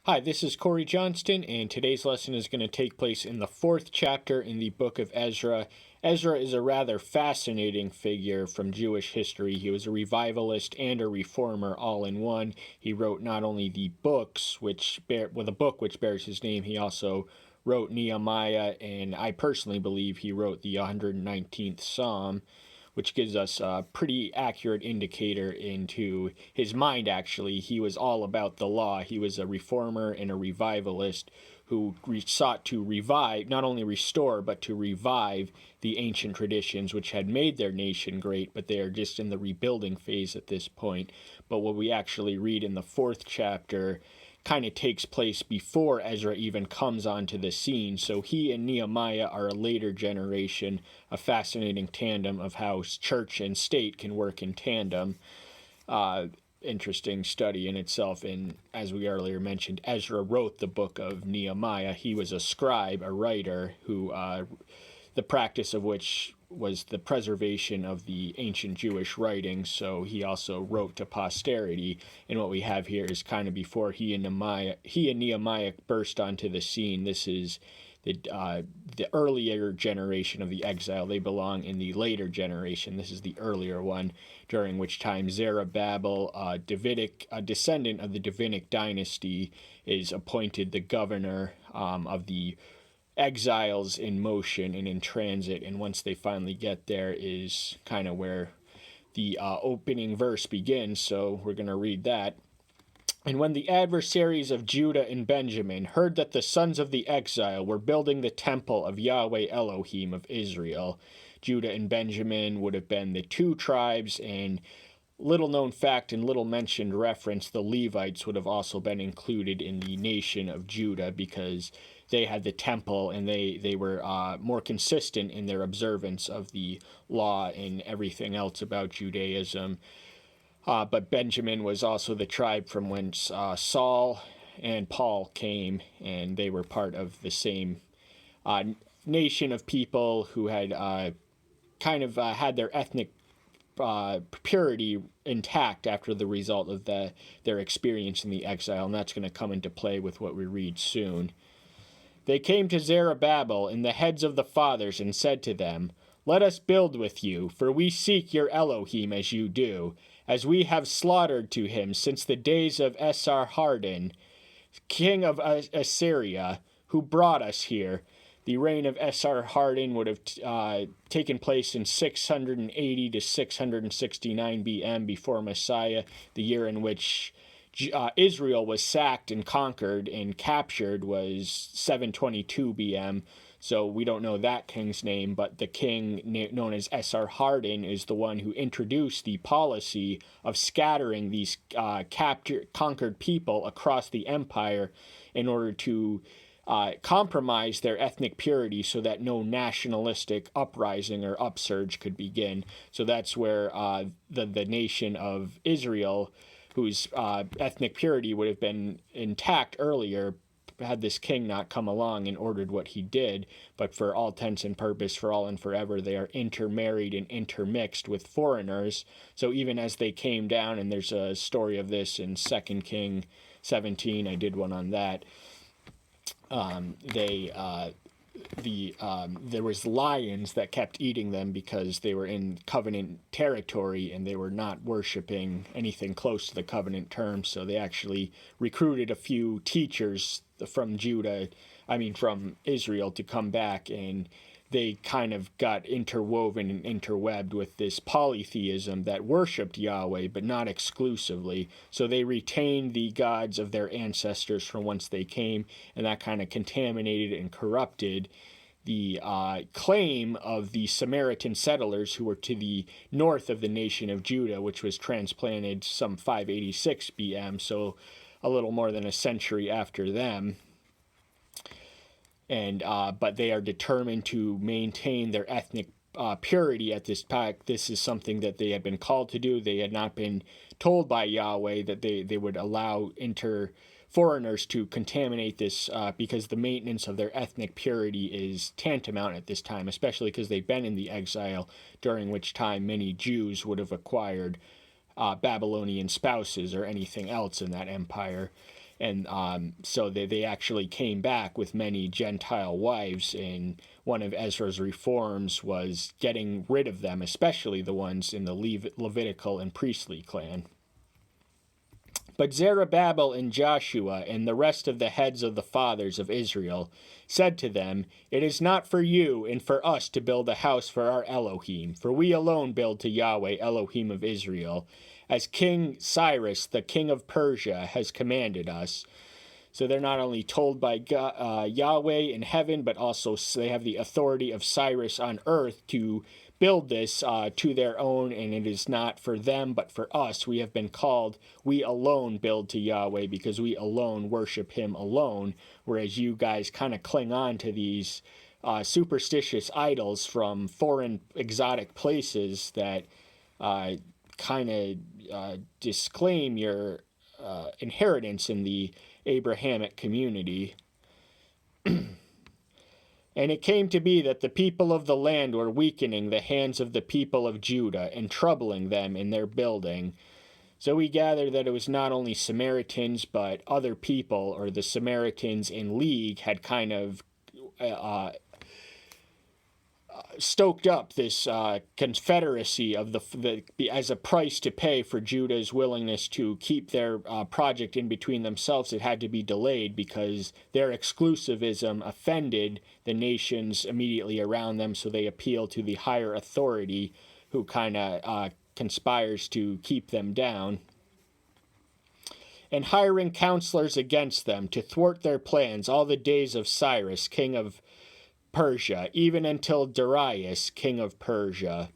Hi, this is Corey Johnston, and today's lesson is going to take place in the fourth chapter in the book of Ezra. Ezra is a rather fascinating figure from Jewish history. He was a revivalist and a reformer all in one. He wrote not only the books, the book which bears his name, he also wrote Nehemiah, and I personally believe he wrote the 119th Psalm, which gives us a pretty accurate indicator into his mind, actually. He was all about the law. He was a reformer and a revivalist who sought to revive, not only restore, but to revive the ancient traditions which had made their nation great, but they are just in the rebuilding phase at this point. But what we actually read in the fourth chapter kind of takes place before Ezra even comes onto the scene. So he and Nehemiah are a later generation, a fascinating tandem of how church and state can work in tandem. Interesting study in itself. And as we earlier mentioned, Ezra wrote the book of Nehemiah. He was a scribe, a writer, who the practice of which was the preservation of the ancient Jewish writings, so he also wrote to posterity. And what we have here is kind of before he and Nehemiah burst onto the scene. This is the earlier generation of the exile. They belong in the later generation. This is the earlier one, during which time Zerubbabel, a descendant of the Davidic dynasty, is appointed the governor of the exiles in motion and in transit, and once they finally get there is kind of where the opening verse begins, so we're going to read that. And when the adversaries of Judah and Benjamin heard that the sons of the exile were building the temple of Yahweh Elohim of Israel, Judah and Benjamin would have been the two tribes, and little known fact and little mentioned reference, the Levites would have also been included in the nation of Judah because they had the temple and they were more consistent in their observance of the law and everything else about Judaism. But Benjamin was also the tribe from whence Saul and Paul came, and they were part of the same nation of people who had had their ethnic purity intact after the result of their experience in the exile, and that's going to come into play with what we read soon. They came to Zerubbabel and the heads of the fathers and said to them, "Let us build with you, for we seek your Elohim as you do, as we have slaughtered to him since the days of Esarhaddon, king of Assyria, who brought us here." The reign of Esarhaddon would have taken place in 680 to 669 BM before Messiah, the year in which Israel was sacked and conquered and captured was 722 BM. So we don't know that king's name, but the king known as Esarhaddon is the one who introduced the policy of scattering these conquered people across the empire in order to compromise their ethnic purity so that no nationalistic uprising or upsurge could begin. So that's where the nation of Israel, whose ethnic purity would have been intact earlier, had this king not come along and ordered what he did. But for all intents and purpose, for all and forever, they are intermarried and intermixed with foreigners. So even as they came down, and there's a story of this in 2 King 17, I did one on that, there was lions that kept eating them because they were in covenant territory and they were not worshiping anything close to the covenant terms. So they actually recruited a few teachers from from Israel to come back, and they kind of got interwoven and interwebbed with this polytheism that worshipped Yahweh, but not exclusively. So they retained the gods of their ancestors from whence they came, and that kind of contaminated and corrupted the claim of the Samaritan settlers who were to the north of the nation of Judah, which was transplanted some 586 BM, so a little more than a century after them. And but they are determined to maintain their ethnic purity at this time. This is something that they had been called to do. They had not been told by Yahweh that they would allow foreigners to contaminate this because the maintenance of their ethnic purity is tantamount at this time, especially because they've been in the exile, during which time many Jews would have acquired Babylonian spouses or anything else in that empire. And so they actually came back with many Gentile wives, and one of Ezra's reforms was getting rid of them, especially the ones in the Levitical and priestly clan. But Zerubbabel and Joshua and the rest of the heads of the fathers of Israel said to them, "It is not for you and for us to build a house for our Elohim, for we alone build to Yahweh, Elohim of Israel, as King Cyrus, the king of Persia, has commanded us." So they're not only told by Yahweh in heaven, but also they have the authority of Cyrus on earth to build this to their own, and it is not for them, but for us. We have been called, we alone build to Yahweh, because we alone worship him alone, whereas you guys kind of cling on to these superstitious idols from foreign exotic places that kind of disclaim your inheritance in the Abrahamic community. And it came to be that the people of the land were weakening the hands of the people of Judah and troubling them in their building. So we gather that it was not only Samaritans, but other people, or the Samaritans in league, had kind of stoked up this confederacy of the as a price to pay for Judah's willingness to keep their project in between themselves. It had to be delayed because their exclusivism offended the nations immediately around them, so they appeal to the higher authority who kind of conspires to keep them down. And hiring counselors against them to thwart their plans all the days of Cyrus, king of Persia, even until Darius, king of Persia.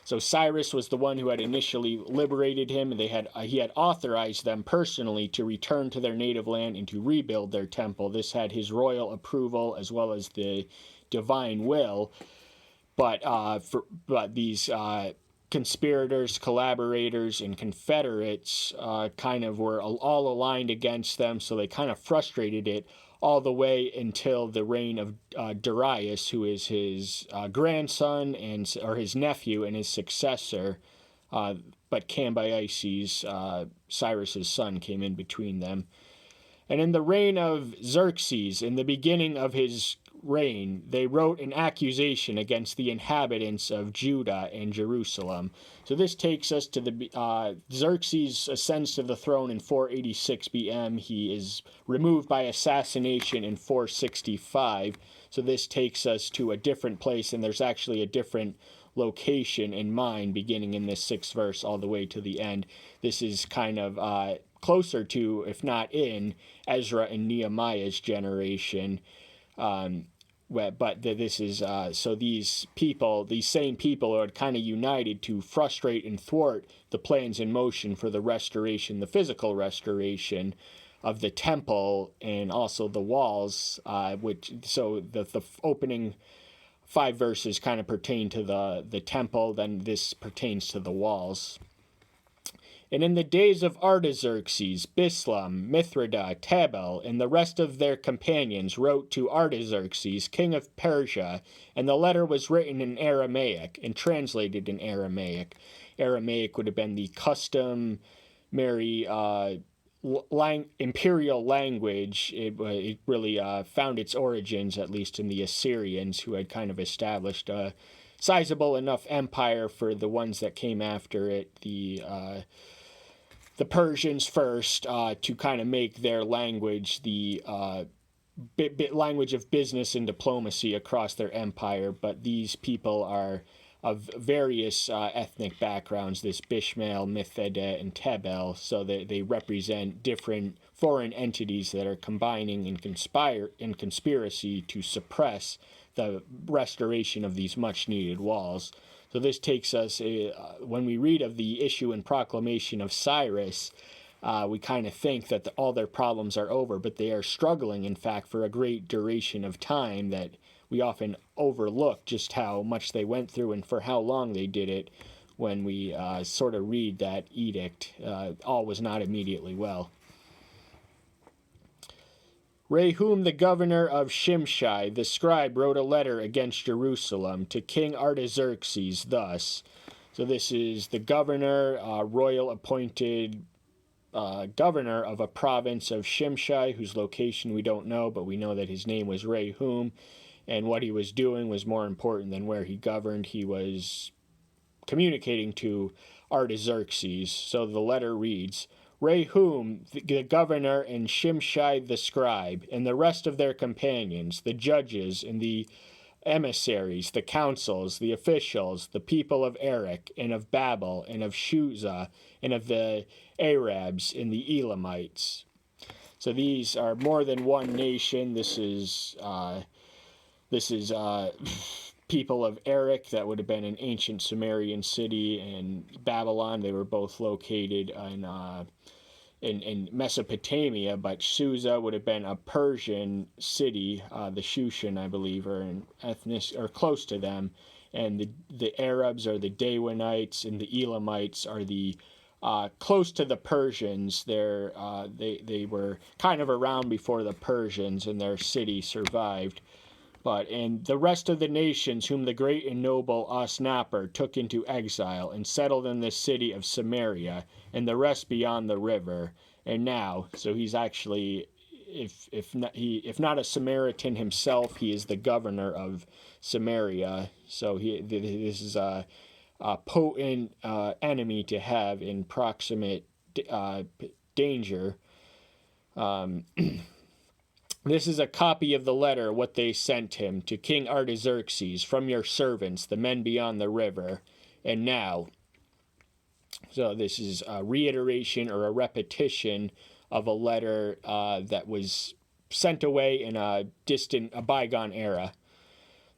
So Cyrus was the one who had initially liberated him, and he had authorized them personally to return to their native land and to rebuild their temple. This had his royal approval as well as the divine will. But these conspirators, collaborators, and confederates kind of were all aligned against them, so they kind of frustrated it all the way until the reign of Darius, who is his grandson or his nephew and his successor. But Cambyses, Cyrus's son, came in between them. And in the reign of Xerxes, in the beginning of his reign, they wrote an accusation against the inhabitants of Judah and Jerusalem. So this takes us to the Xerxes ascends to the throne in 486 BM. He is removed by assassination in 465. So this takes us to a different place, and there's actually a different location in mind beginning in this 6th verse all the way to the end. This is kind of closer to, if not in, Ezra and Nehemiah's generation. But this is so these same people are kind of united to frustrate and thwart the plans in motion for the restoration, the physical restoration of the temple and also the walls, so the opening 5 verses kind of pertain to the temple, then this pertains to the walls. And in the days of Artaxerxes, Bislam, Mithridates, Tabel, and the rest of their companions wrote to Artaxerxes, king of Persia, and the letter was written in Aramaic and translated in Aramaic. Aramaic would have been the customary imperial language. It really found its origins, at least in the Assyrians, who had kind of established a sizable enough empire for the ones that came after it, the Persians first, to kind of make their language the language of business and diplomacy across their empire. But these people are of various ethnic backgrounds, this Bishmael, Mithridates, and Tabel, so they represent different foreign entities that are combining and conspire in conspiracy to suppress the restoration of these much-needed walls. So this takes us, when we read of the issue and proclamation of Cyrus, we kind of think that all their problems are over, but they are struggling, in fact, for a great duration of time that we often overlook just how much they went through and for how long they did it when we sort of read that edict. All was not immediately well. Rehum, the governor of Shimshai, the scribe, wrote a letter against Jerusalem to King Artaxerxes thus. So this is the governor, royal appointed governor of a province of Shimshai, whose location we don't know, but we know that his name was Rehum, and what he was doing was more important than where he governed. He was communicating to Artaxerxes. So the letter reads, Rehum, the governor, and Shimshai the scribe, and the rest of their companions, the judges and the emissaries, the councils, the officials, the people of Erech, and of Babel, and of Shuzah, and of the Arabs, and the Elamites. So these are more than one nation. This is people of Erech, that would have been an ancient Sumerian city, and Babylon. They were both located in Mesopotamia, but Susa would have been a Persian city. The Shushan, I believe, are an ethnic or close to them, and the Arabs are the Dawanites, and the Elamites are the close to the Persians. They were kind of around before the Persians, and their city survived. And the rest of the nations whom the great and noble Osnappar took into exile and settled in the city of Samaria, and the rest beyond the river. And now, so he's actually, if not a Samaritan himself, he is the governor of Samaria. So this is a potent enemy to have in proximate danger. This is a copy of the letter, what they sent him, to King Artaxerxes, from your servants, the men beyond the river. And now, so this is a reiteration or a repetition of a letter that was sent away in a bygone era.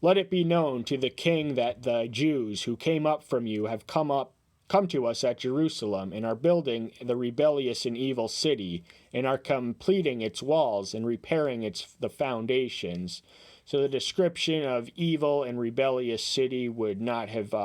Let it be known to the king that the Jews who came up from you have come to us at Jerusalem, and are building the rebellious and evil city, and are completing its walls and repairing the foundations. So the description of evil and rebellious city would not have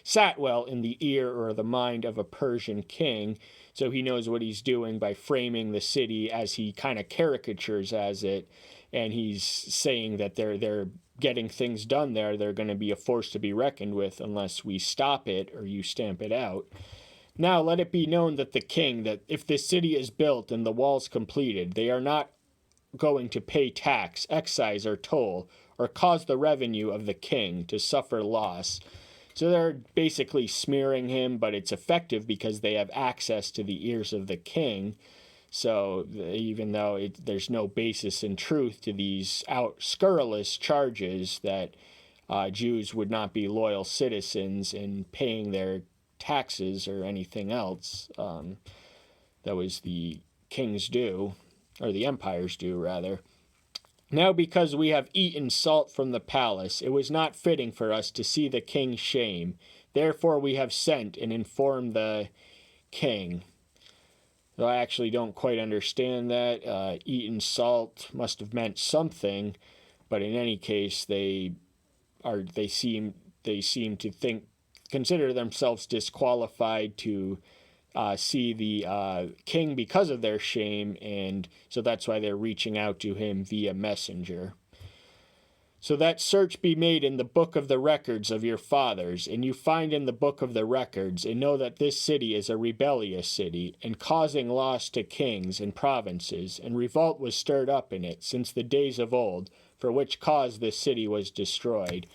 sat well in the ear or the mind of a Persian king. So he knows what he's doing by framing the city as he kind of caricatures as it, and he's saying that they're getting things done there. They're going to be a force to be reckoned with unless we stop it or you stamp it out. Now let it be known that the king, that if this city is built and the walls completed, they are not going to pay tax, excise, or toll, or cause the revenue of the king to suffer loss. So they're basically smearing him, but it's effective because they have access to the ears of the king. So even though there's no basis in truth to these scurrilous charges that Jews would not be loyal citizens in paying their taxes or anything else, that was the king's due, or the empire's due, rather. Now because we have eaten salt from the palace, it was not fitting for us to see the king's shame. Therefore we have sent and informed the king. Though I actually don't quite understand that. Eaten salt must have meant something, but in any case, they seem to consider themselves disqualified to see the king because of their shame, and so that's why they're reaching out to him via messenger. So that search be made in the book of the records of your fathers, and you find in the book of the records, and know that this city is a rebellious city, and causing loss to kings and provinces, and revolt was stirred up in it since the days of old, for which cause this city was destroyed.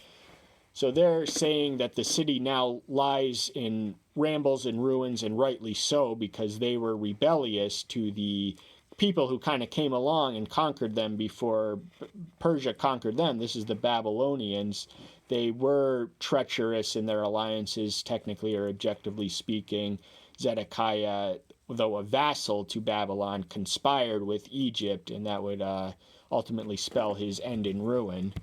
So they're saying that the city now lies in rambles and ruins, and rightly so, because they were rebellious to the people who kind of came along and conquered them before Persia conquered them. This is the Babylonians. They were treacherous in their alliances, technically or objectively speaking. Zedekiah, though a vassal to Babylon, conspired with Egypt, and that would ultimately spell his end in ruin.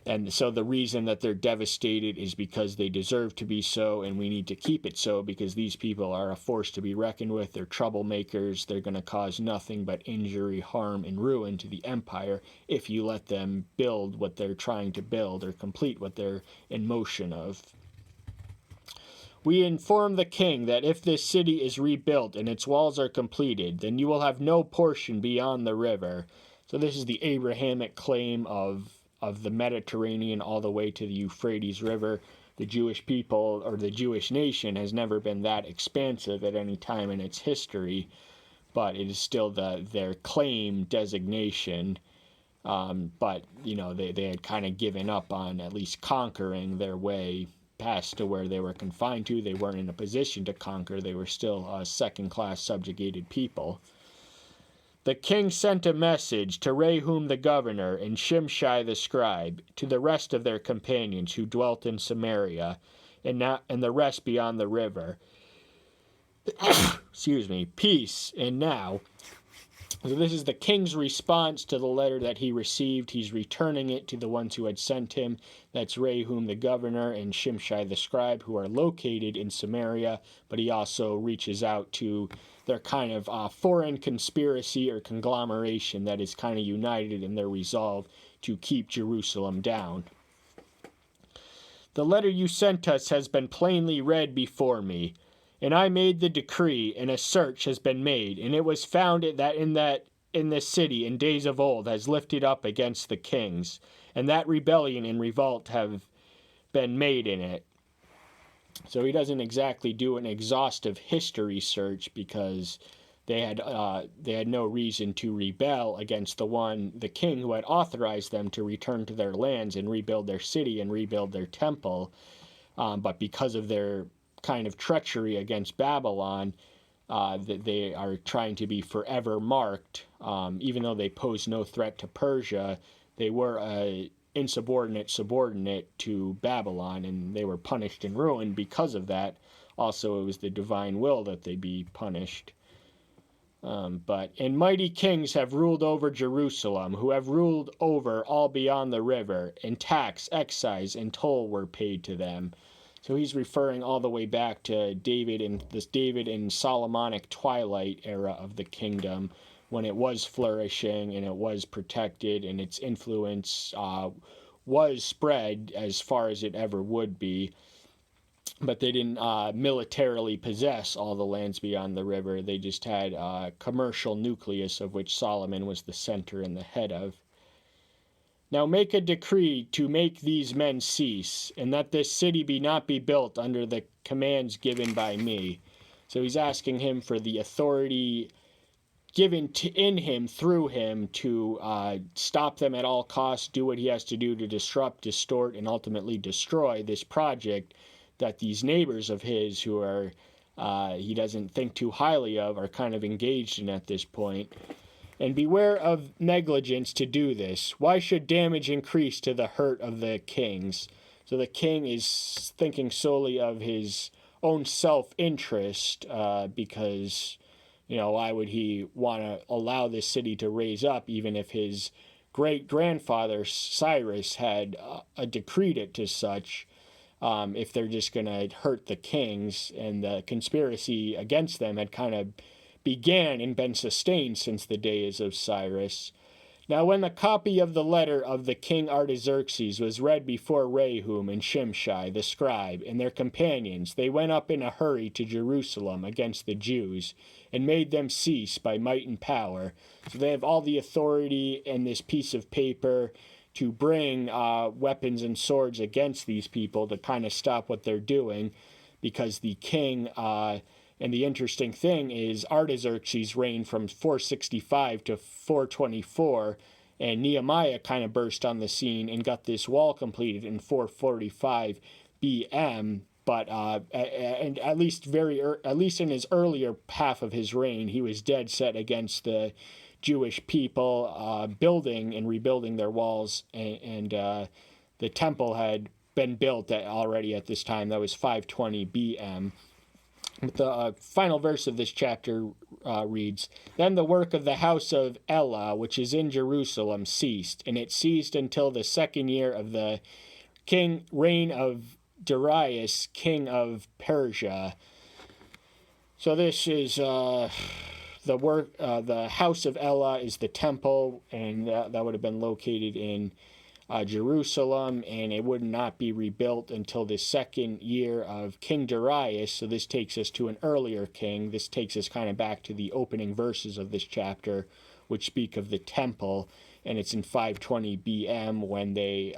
And so the reason that they're devastated is because they deserve to be so, and we need to keep it so, because these people are a force to be reckoned with. They're troublemakers. They're going to cause nothing but injury, harm, and ruin to the empire if you let them build what they're trying to build or complete what they're in motion of. We inform the king that if this city is rebuilt and its walls are completed, then you will have no portion beyond the river. So this is the Abrahamic claim of of the Mediterranean all the way to the Euphrates River. The Jewish people, or the Jewish nation, has never been that expansive at any time in its history, but it is still their claim designation. But, they had kind of given up on at least conquering their way past to where they were confined to. They weren't in a position to conquer. They were still a second-class subjugated people. The king sent a message to Rehum the governor and Shimshai the scribe, to the rest of their companions who dwelt in Samaria, and the rest beyond the river. Excuse me. Peace, and now. So this is the king's response to the letter that he received. He's returning it to the ones who had sent him. That's Rehum the governor and Shimshai the scribe, who are located in Samaria, but he also reaches out to their kind of foreign conspiracy or conglomeration that is kind of united in their resolve to keep Jerusalem down. The letter you sent us has been plainly read before me, and I made the decree, and a search has been made, and it was found that in this city in days of old has lifted up against the kings, and that rebellion and revolt have been made in it. So he doesn't exactly do an exhaustive history search, because they had no reason to rebel against the king who had authorized them to return to their lands and rebuild their city and rebuild their temple. But because of their kind of treachery against Babylon, that they are trying to be forever marked. Even though they posed no threat to Persia, they were a subordinate to Babylon, and they were punished and ruined because of that. Also, it was the divine will that they be punished. And mighty kings have ruled over Jerusalem, who have ruled over all beyond the river, and tax, excise, and toll were paid to them. So he's referring all the way back to David and Solomonic twilight era of the kingdom, when it was flourishing and it was protected, and its influence was spread as far as it ever would be. But they didn't militarily possess all the lands beyond the river. They just had a commercial nucleus, of which Solomon was the center and the head of. Now make a decree to make these men cease, and that this city be built under the commands given by me. So he's asking him for the authority given in him, through him, to stop them at all costs, do what he has to do to disrupt, distort, and ultimately destroy this project that these neighbors of his, who are he doesn't think too highly of, are kind of engaged in at this point. And beware of negligence to do this. Why should damage increase to the hurt of the kings? So the king is thinking solely of his own self-interest, because, why would he want to allow this city to raise up, even if his great-grandfather Cyrus had decreed it to such, if they're just going to hurt the kings? And the conspiracy against them had kind of began and been sustained since the days of Cyrus. Now when the copy of the letter of the king Artaxerxes was read before Rehum and Shimshai the scribe and their companions, they went up in a hurry to Jerusalem against the Jews, and made them cease by might and power. So they have all the authority in this piece of paper to bring weapons and swords against these people to kind of stop what they're doing, because the king... And the interesting thing is Artaxerxes reigned from 465 to 424, and Nehemiah kind of burst on the scene and got this wall completed in 445 BM. But and at least in his earlier half of his reign, he was dead set against the Jewish people building and rebuilding their walls, and the temple had been built already at this time. That was 520 BM. The final verse of this chapter reads, Then the work of the house of Elah, which is in Jerusalem, ceased, and it ceased until the second year of the reign of Darius, king of Persia. So this is the house of Elah is the temple, and that would have been located in Jerusalem, and it would not be rebuilt until the second year of King Darius. So this takes us to an earlier king. This takes us kind of back to the opening verses of this chapter, which speak of the temple. and it's in 520 BM when the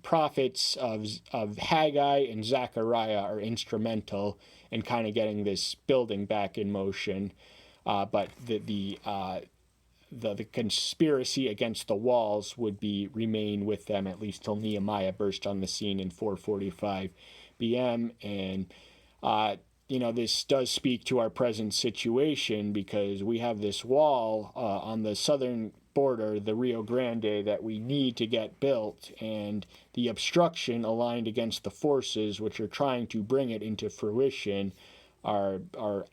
prophets of Haggai and Zechariah are instrumental in kind of getting this building back in motion. But the conspiracy against the walls would remain with them at least till Nehemiah burst on the scene in 445 BM. And this does speak to our present situation, because we have this wall on the southern border, the Rio Grande, that we need to get built, and the obstruction aligned against the forces which are trying to bring it into fruition are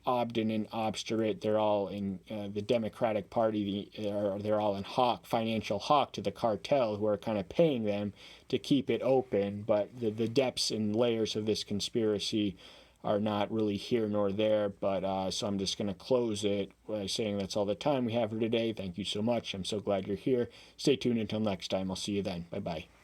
obstinate, obstinate. They're all in the Democratic Party. They're all in financial hawk to the cartel, who are kind of paying them to keep it open. But the depths and layers of this conspiracy are not really here nor there. But so I'm just going to close it by saying that's all the time we have for today. Thank you so much. I'm so glad you're here. Stay tuned until next time. I'll see you then. Bye-bye.